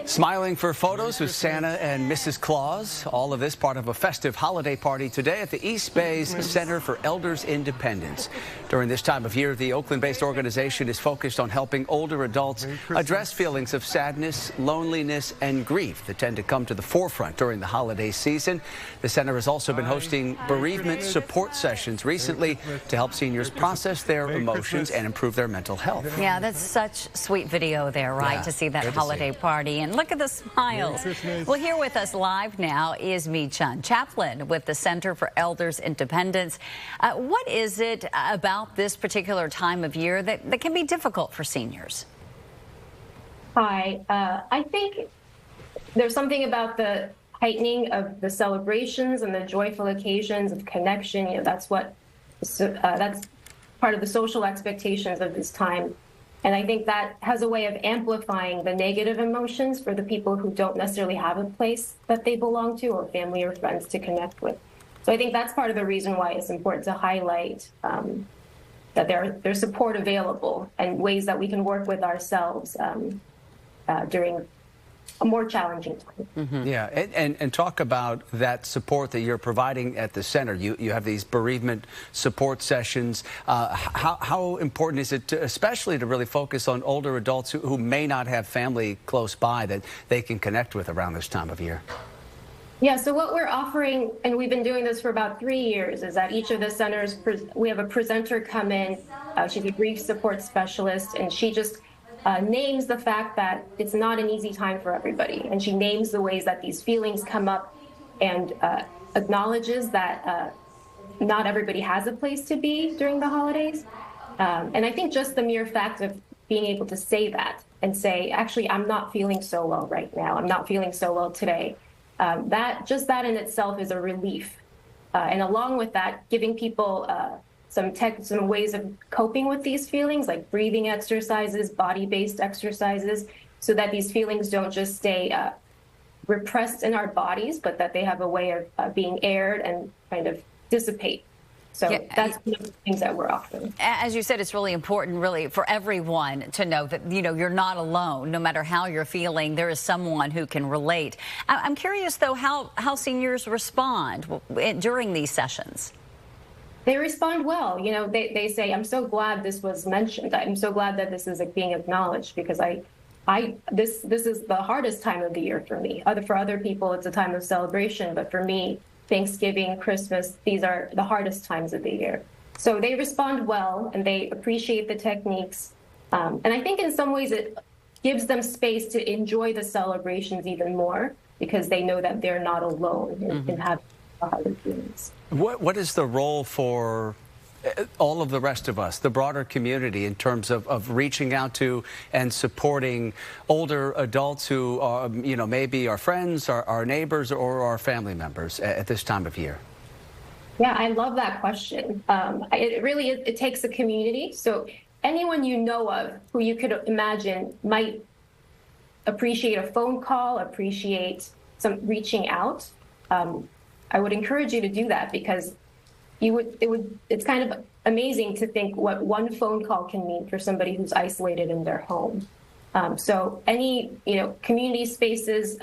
Smiling for photos with Santa and Mrs. Claus. All of this part of a festive holiday party today at the East Bay's Center for Elders Independence. During this time of year, the Oakland-based organization is focused on helping older adults address feelings of sadness, loneliness, and grief that tend to come to the forefront during the holiday season. The center has also been hosting bereavement support sessions recently to help seniors process their emotions and improve their mental health. Yeah, that's such sweet video there, right, Yeah, to see that holiday party. And look at the smiles. Well, here with us live now is Mi Chun, chaplain with the Center for Elders Independence. What is it about this particular time of year that can be difficult for seniors? Hi. I think there's something about the heightening of the celebrations and the joyful occasions of connection. You know, that's part of the social expectations of this time. And I think that has a way of amplifying the negative emotions for the people who don't necessarily have a place that they belong to or family or friends to connect with. So I think that's part of the reason why it's important to highlight that there's support available and ways that we can work with ourselves during a more challenging time. Mm-hmm. Yeah, and talk about that support that you're providing at the center. You have these bereavement support sessions. How important is it, especially to really focus on older adults who may not have family close by that they can connect with around this time of year? Yeah, so what we're offering, and we've been doing this for about 3 years, is that each of the centers, we have a presenter come in. She's a grief support specialist, and she just names the fact that it's not an easy time for everybody. And she names the ways that these feelings come up and acknowledges that not everybody has a place to be during the holidays. And I think just the mere fact of being able to say that and say, actually, I'm not feeling so well right now. I'm not feeling so well today. That in itself is a relief. And along with that, giving people some ways of coping with these feelings, like breathing exercises, body-based exercises, so that these feelings don't just stay repressed in our bodies, but that they have a way of being aired and kind of dissipate. So yeah, that's one of the things that we're offering. As you said, it's really important, really, for everyone to know that, you know, you're not alone. No matter how you're feeling, there is someone who can relate. I'm curious, though, how seniors respond during these sessions. They respond well. You know, they say, I'm so glad this was mentioned. I'm so glad that this is being acknowledged, because this is the hardest time of the year for me. For other people, it's a time of celebration, but for me, Thanksgiving, Christmas, these are the hardest times of the year. So they respond well, and they appreciate the techniques. And I think in some ways it gives them space to enjoy the celebrations even more, because they know that they're not alone in having harder feelings. What is the role for all of the rest of us, the broader community, in terms of reaching out to and supporting older adults who are, you know, maybe our friends, our neighbors, or our family members at this time of year? Yeah, I love that question. It takes a community. So anyone you know of who you could imagine might appreciate a phone call, appreciate some reaching out. I would encourage you to do that, because it's kind of amazing to think what one phone call can mean for somebody who's isolated in their home. So any, community spaces,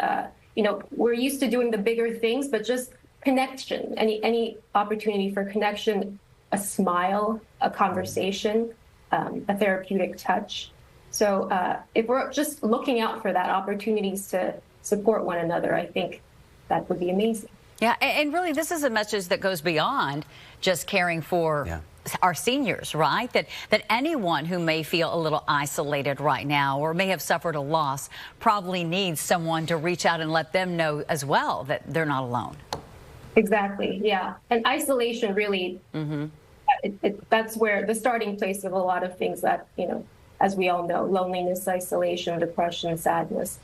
we're used to doing the bigger things, but just connection, any opportunity for connection, a smile, a conversation, a therapeutic touch. So if we're just looking out for that, opportunities to support one another, I think that would be amazing. Yeah, and really this is a message that goes beyond just caring for our seniors, right? That anyone who may feel a little isolated right now or may have suffered a loss probably needs someone to reach out and let them know as well that they're not alone. Exactly, yeah. And isolation really, that's where the starting place of a lot of things that, as we all know, loneliness, isolation, depression, sadness.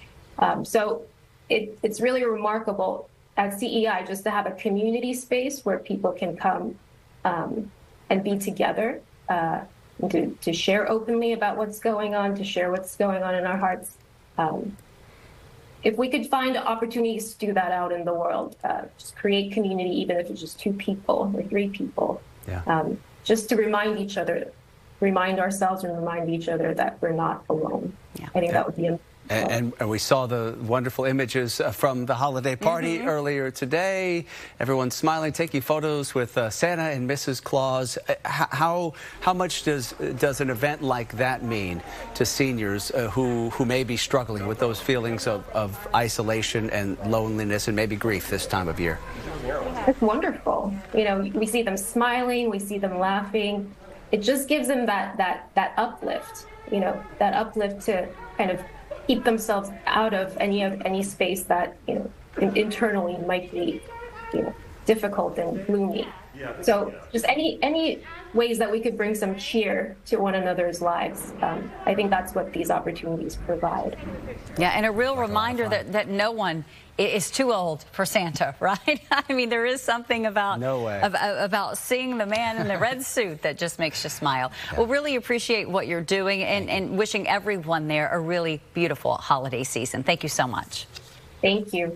So it's really remarkable at CEI just to have a community space where people can come and be together, to share openly about what's going on, to share what's going on in our hearts. If we could find opportunities to do that out in the world, just create community, even if it's just 2 people or 3 people, just to remind each other, remind ourselves and remind each other that we're not alone. I think that would be And we saw the wonderful images from the holiday party earlier today. Everyone's smiling, taking photos with Santa and Mrs. Claus. How much does an event like that mean to seniors who may be struggling with those feelings of isolation and loneliness and maybe grief this time of year? It's wonderful. You know, we see them smiling, we see them laughing. It just gives them that uplift. You know, that uplift to kind of keep themselves out of any space that, you know, internally might be, you know, difficult and gloomy. So just any ways that we could bring some cheer to one another's lives, I think that's what these opportunities provide. Yeah, and a real reminder that no one is too old for Santa, right? I mean, there is something about about seeing the man in the red suit that just makes you smile. We'll really appreciate what you're doing and wishing everyone there a really beautiful holiday season. Thank you so much. Thank you.